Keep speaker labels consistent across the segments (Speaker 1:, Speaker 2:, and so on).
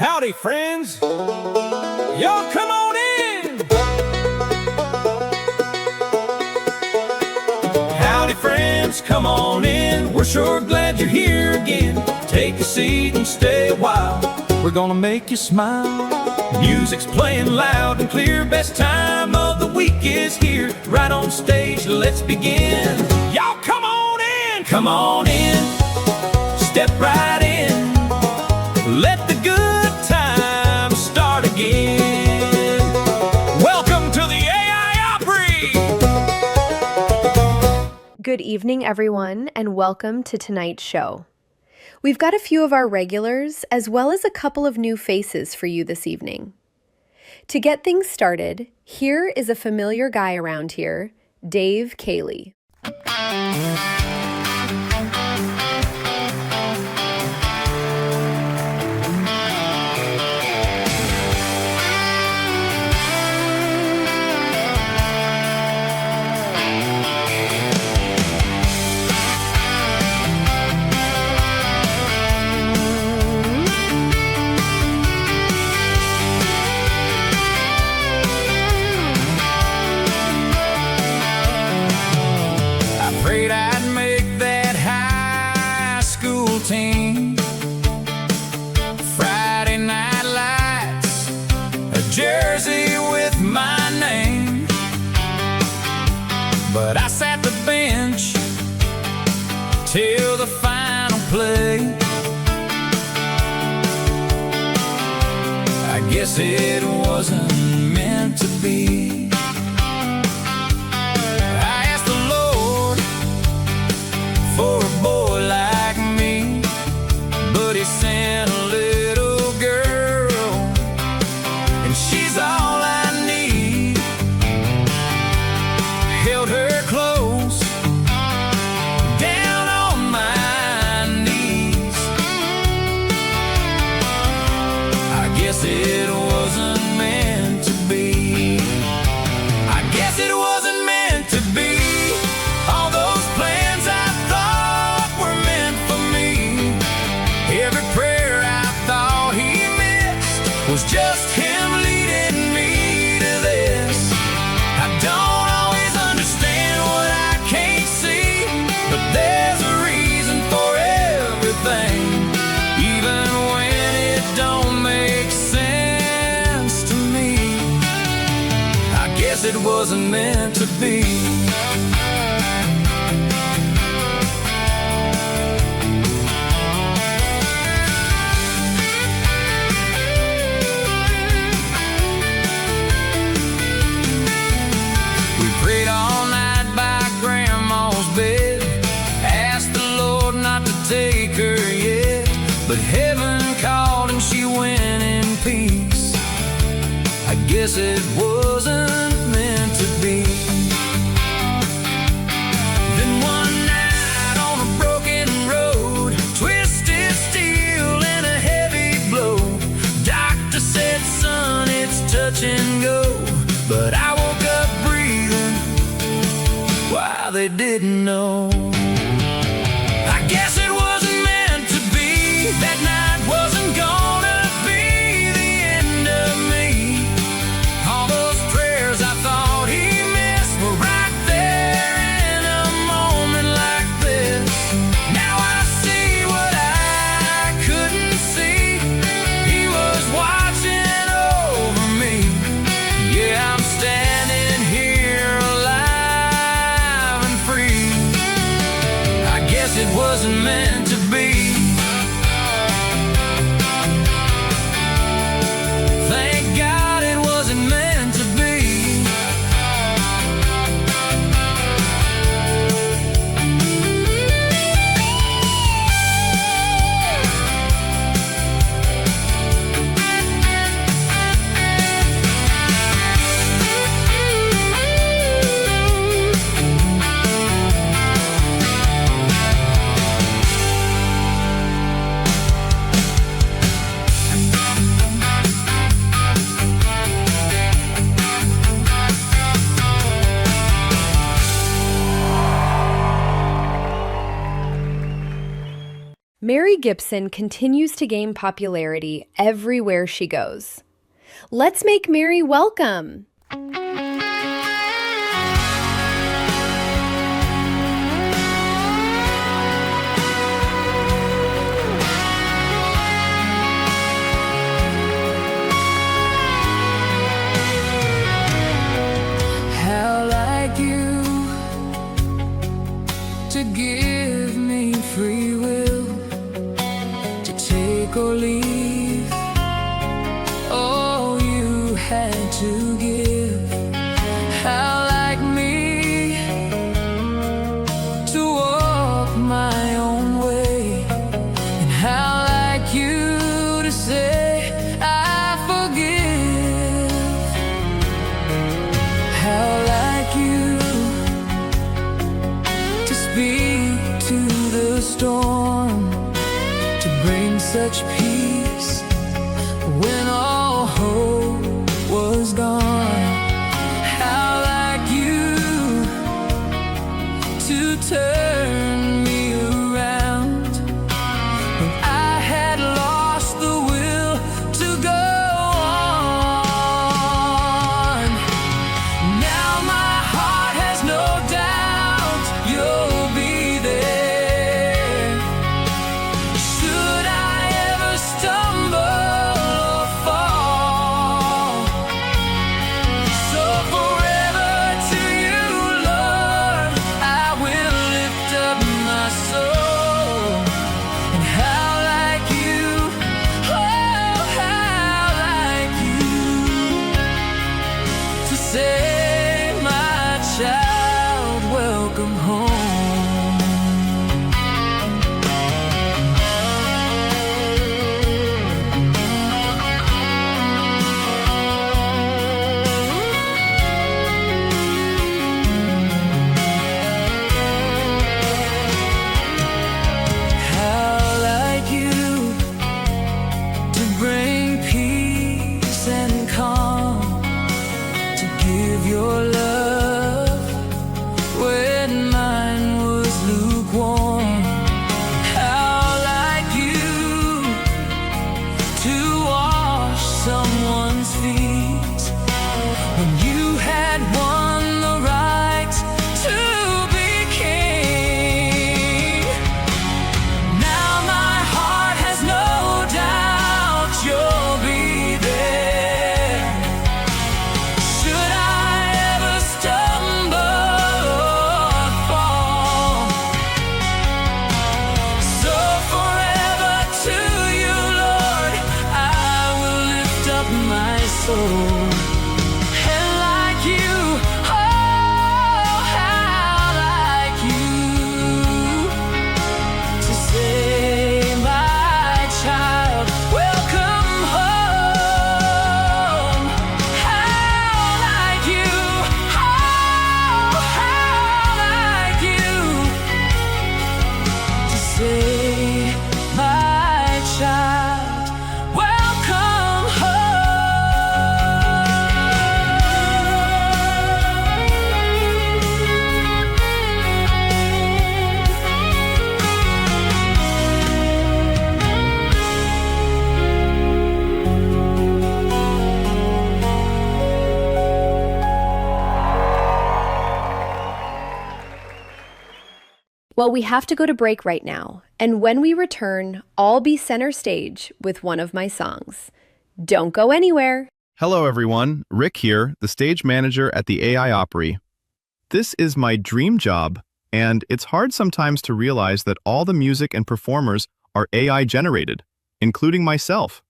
Speaker 1: Howdy, friends. Y'all come on in. Howdy, friends, come on in. We're sure glad you're here again. Take a seat and stay a while. We're gonna make you smile. Music's playing loud and clear. Best time of the week is here. Right on stage, let's begin. Y'all come on in. Come on in. Step right in. Let the good times start again. Welcome to the A I Opry!
Speaker 2: Good evening, everyone, and welcome to tonight's show. We've got a few of our regulars, as well as a couple of new faces for you this evening. To get things started, here is a familiar guy around here, Dave Cayley.
Speaker 1: Friday night lights, a jersey with my name. But I sat the bench till the final play. I guess it wasn't meant to be. I asked the Lord for a boy like me, but he sent a little girl, and she's all I need. Held her close, down on my knees. I guess it wasn't meant to be. I guess it wasn't meant to be. All those plans I thought were meant for me. Every prayer I thought he missed was just him leading me to this. I don't always understand what I can't see, but there's a reason for everything, even when it don't make sense to me. I guess it wasn't meant to be. Take her yet, but heaven called and she went in peace. I guess it wasn't meant to be. Then one night on a broken road, twisted steel and a heavy blow, doctor said, son, it's touch and go. But I woke up breathing while they didn't know. I guess it wasn't meant to be. That night wasn't gonna be the end of me. All those prayers I thought he missed were right there in a moment like this. Now I see what I couldn't see. He was watching over me. Yeah, I'm standing here alive and free.
Speaker 2: Mary Gibson continues to gain popularity everywhere she goes. Let's make Mary welcome.
Speaker 1: How like you to give me free will to take or leave. Oh, you had to give. How like me to walk my own way, and how like you to say I forgive. How like you to speak to the storm, to bring such peace when all hope was gone. How like you to turn me around when I had lost the will to go on. Now my heart has no doubt you'll be there. Should I ever stumble or fall, so forever to you, Lord, I will lift up my soul. And how like you, oh, how like you to say, my child, welcome home. How like you to bring peace and calm, to give your love when mine was lukewarm. How like you to wash someone's feet when you had won the right to be king. Now my heart has no doubt you'll be there. Should I ever stumble or fall, so forever to you, Lord, I will lift up my soul. And like you, oh, how like you to say, my child, welcome home. How like you, oh, how like you to say, my child, welcome home.
Speaker 2: Well, we have to go to break right now, and when we return, I'll be center stage with one of my songs. Don't go anywhere.
Speaker 3: Hello everyone, Rick here, the stage manager at the AI Opry. This is my dream job, and it's hard sometimes to realize that all the music and performers are AI generated, including myself.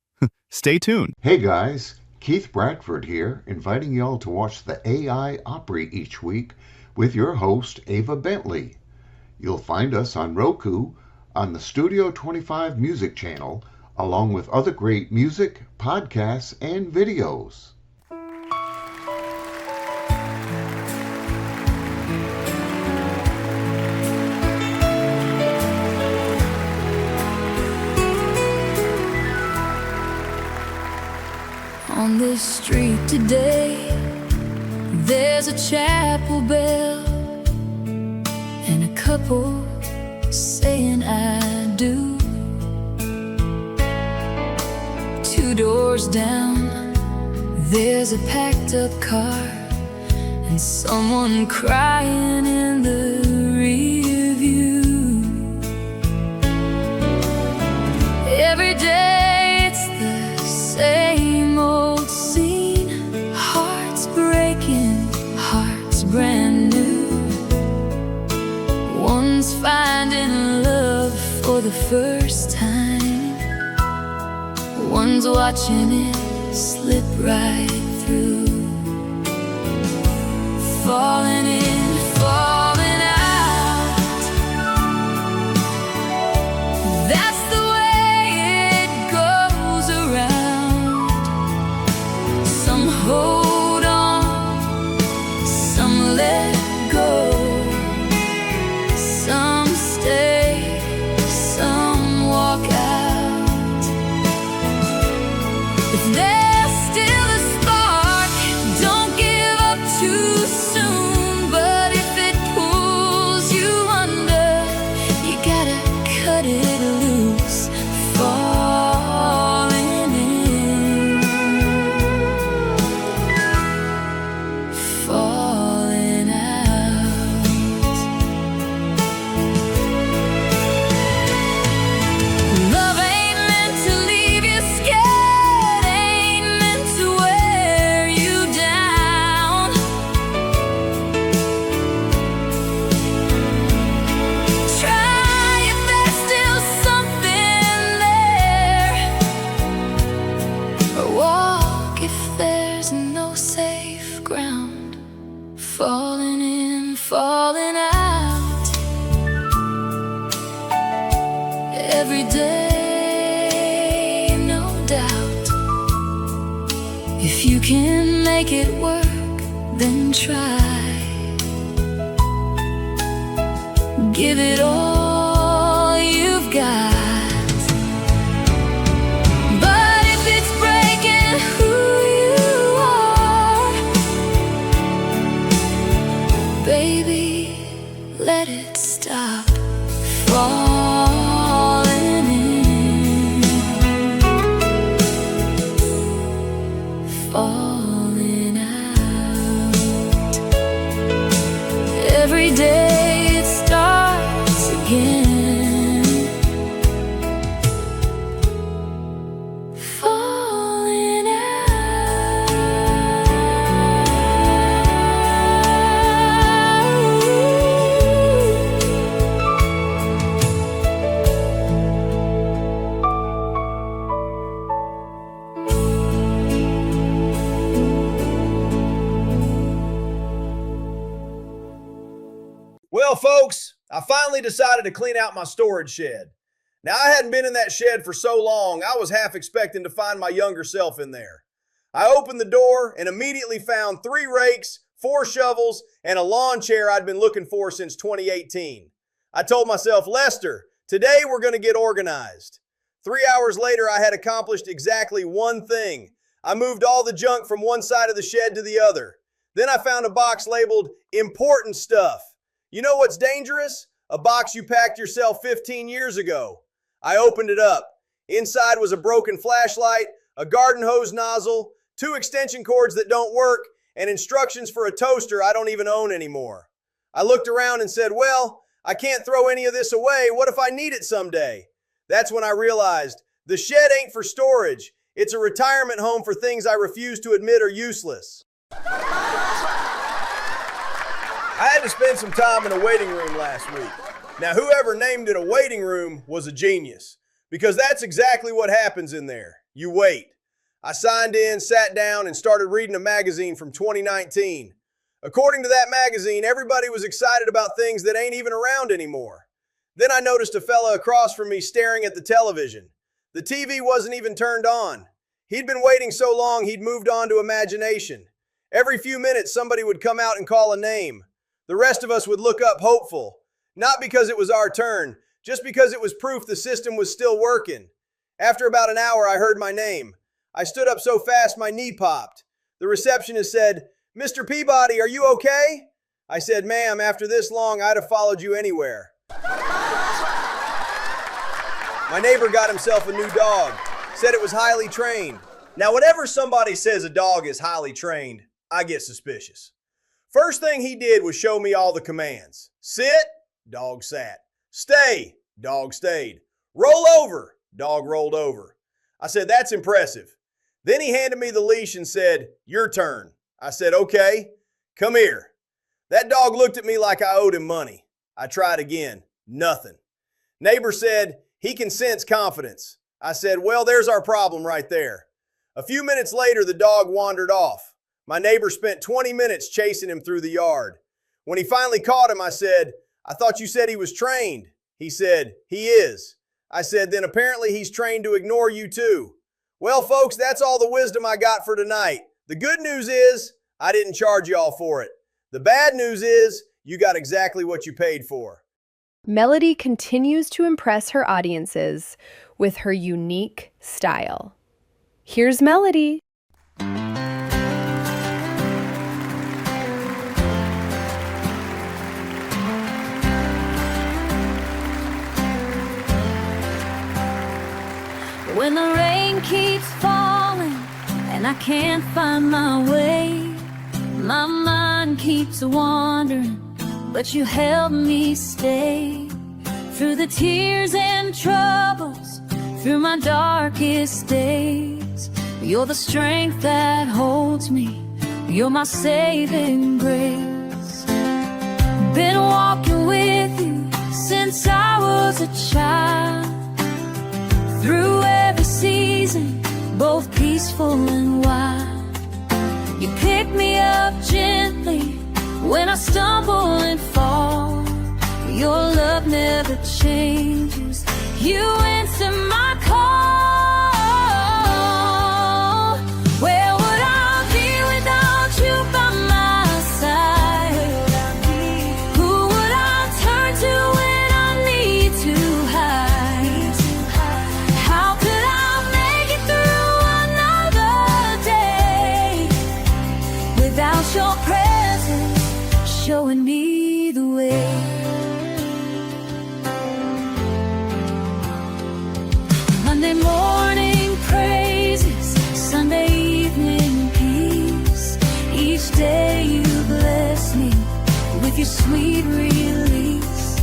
Speaker 3: Stay tuned.
Speaker 4: Hey guys, Keith Bradford here, inviting y'all to watch the AI Opry each week with your host, Ava Bentley. You'll find us on Roku, on the Studio 25 Music channel, along with other great music, podcasts, and videos.
Speaker 1: On this street today, there's a chapel bell and a couple saying I do. 2 doors down, there's a packed up car and someone crying in the rear view. Every day it's the same old scene, hearts breaking, hearts brand new. One's finding love for the first time, one's watching it slip right through. Falling in, falling out, that's the way it goes around. Some hold on, some let go, some stay, some walk out. If there's still a spark, don't give up too soon. But if it pulls you under, you gotta cut it loose. Falling in, falling out. Love ain't meant to leave you scared, ain't meant to wear you down. Try if there's still something there, or walk if there's no safe ground. Falling in, falling out, every day, no doubt. If you can make it work, then try. Give it all you've got. But if it's breaking who you are, baby, let it stop. Falling in, falling out. Every day it starts again. Falling
Speaker 5: Well, folks, I finally decided to clean out my storage shed. Now, I hadn't been in that shed for so long, I was half expecting to find my younger self in there. I opened the door and immediately found 3 rakes, 4 shovels, and a lawn chair I'd been looking for since 2018. I told myself, Lester, today we're going to get organized. 3 hours later, I had accomplished exactly one thing. I moved all the junk from one side of the shed to the other. Then I found a box labeled important stuff. You know what's dangerous? A box you packed yourself 15 years ago. I opened it up. Inside was a broken flashlight, a garden hose nozzle, 2 extension cords that don't work, and instructions for a toaster I don't even own anymore. I looked around and said, well, I can't throw any of this away. What if I need it someday? That's when I realized the shed ain't for storage. It's a retirement home for things I refuse to admit are useless. I had to spend some time in a waiting room last week. Now, whoever named it a waiting room was a genius, because that's exactly what happens in there. You wait. I signed in, sat down, and started reading a magazine from 2019. According to that magazine, everybody was excited about things that ain't even around anymore. Then I noticed a fella across from me staring at the television. The TV wasn't even turned on. He'd been waiting so long he'd moved on to imagination. Every few minutes somebody would come out and call a name. The rest of us would look up hopeful. Not because it was our turn, just because it was proof the system was still working. After about an hour, I heard my name. I stood up so fast my knee popped. The receptionist said, "Mr. Peabody, are you okay?" I said, "Ma'am, after this long, I'd have followed you anywhere." My neighbor got himself a new dog. said it was highly trained. Now, whenever somebody says a dog is highly trained, I get suspicious. First thing he did was show me all the commands. Sit, dog sat. Stay, dog stayed. Roll over, dog rolled over. I said, that's impressive. Then he handed me the leash and said, your turn. I said, okay, come here. That dog looked at me like I owed him money. I tried again, nothing. Neighbor said, he can sense confidence. I said, well, there's our problem right there. A few minutes later, the dog wandered off. My neighbor spent 20 minutes chasing him through the yard. When he finally caught him, I said, I thought you said he was trained. He said, he is. I said, then apparently he's trained to ignore you too. Well, folks, that's all the wisdom I got for tonight. The good news is I didn't charge y'all for it. The bad news is you got exactly what you paid for.
Speaker 2: Melody continues to impress her audiences with her unique style. Here's Melody.
Speaker 6: When the rain keeps falling and I can't find my way, my mind keeps wandering, but you help me stay. Through the tears and troubles, through my darkest days, you're the strength that holds me, you're my saving grace. Been walking with you since I was a child, through every season, both peaceful and wild. You pick me up gently when I stumble and fall. Your love never changes, you answer my call. Where would I be without you by my side? Who would I turn to when I need to hide? How could I make it through another day without your presence showing me the way? Monday morning praises, Sunday evening peace. Each day you bless me with your sweet release.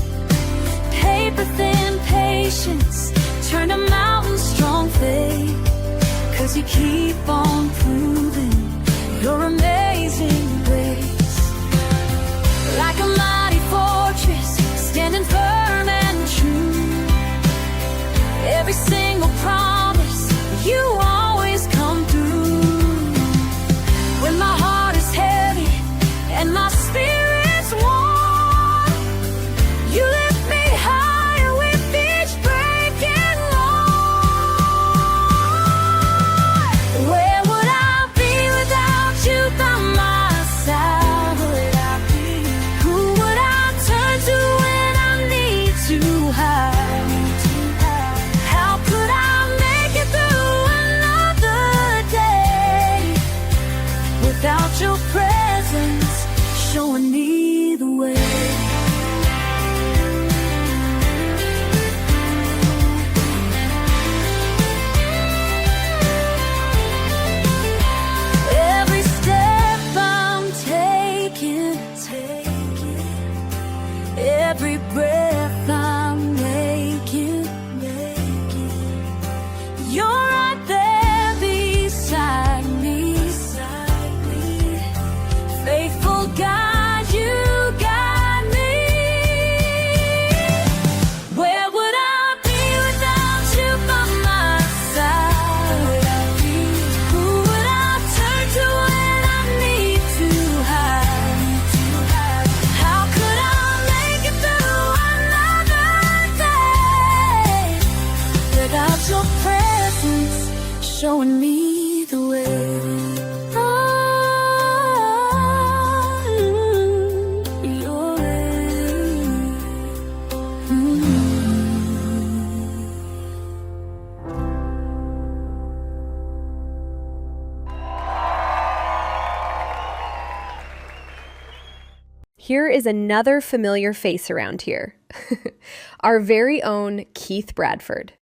Speaker 6: Paper thin patience, turn to mountain strong faith. 'Cause you keep on proving your amazing grace. Like a mighty fortress, standing firm and true. Every single promise, you always come through. When my heart is heavy and my spirit's worn, you lift me higher with each breaking Lord. Where would I be without you by my side? Who would I turn to when I need to hide? Without your presence showing me the way. Every step I'm taking, every breath I'm making, you're right there beside me. Faithful God, you got me. Where would I be without you by my side? Who would I turn to when I need to hide? How could I make it through another day without your presence showing me the way?
Speaker 2: Here is another familiar face around here. Our very own Keith Bradford.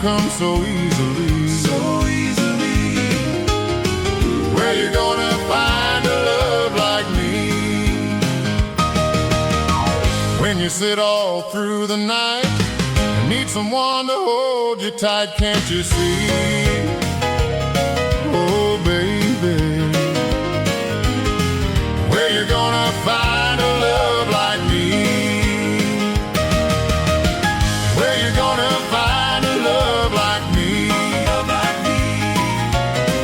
Speaker 7: come so easily. So easily. Where you gonna find a love like me? When you sit all through the night, need someone to hold you tight, can't you see? Oh, baby, where you gonna find a love like me? Where you gonna find a love like me?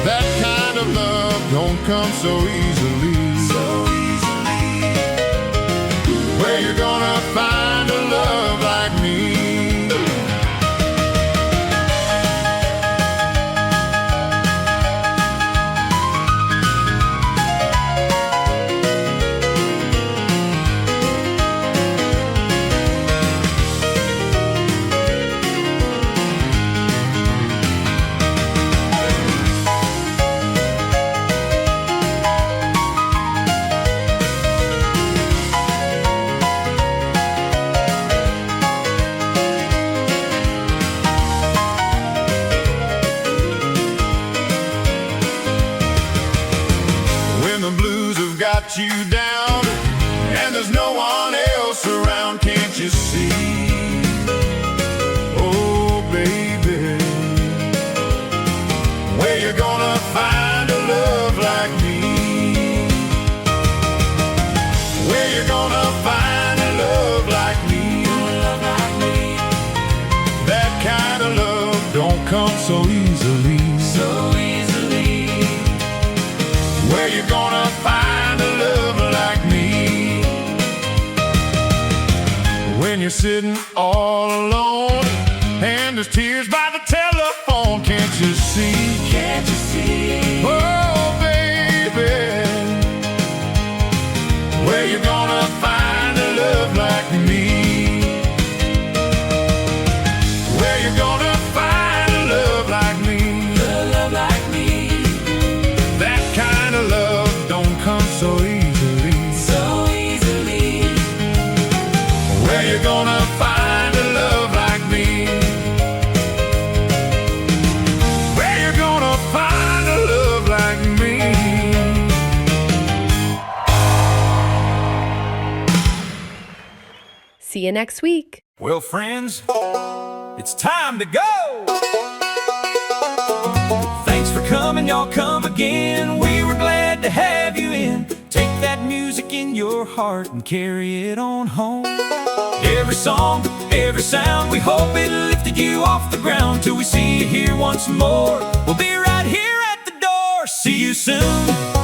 Speaker 7: That kind of love don't come so easily. Where you gonna find a love like me? Got you down, and there's no one else around, can't you see? Oh, baby, where you gonna find a love like me? Where you gonna find a love like me? That kind of love don't come so easily. Where you gonna find a love like me? When you're sitting all alone and there's tears by the telephone, can't you see? Can't you see? Oh, baby, where you gonna find a love like me? Where you gonna find a love like me? A love like me. That kind of love don't come so easily. Where you gonna find a love like me? Where you gonna find a love like me?
Speaker 2: See you next week.
Speaker 1: Well, friends, it's time to go. Thanks for coming, y'all come again. We were glad to have you in. Take that music in your heart and carry it on home. Every song, every sound, we hope it lifted you off the ground. Till we see you here once more, we'll be right here at the door. See you soon.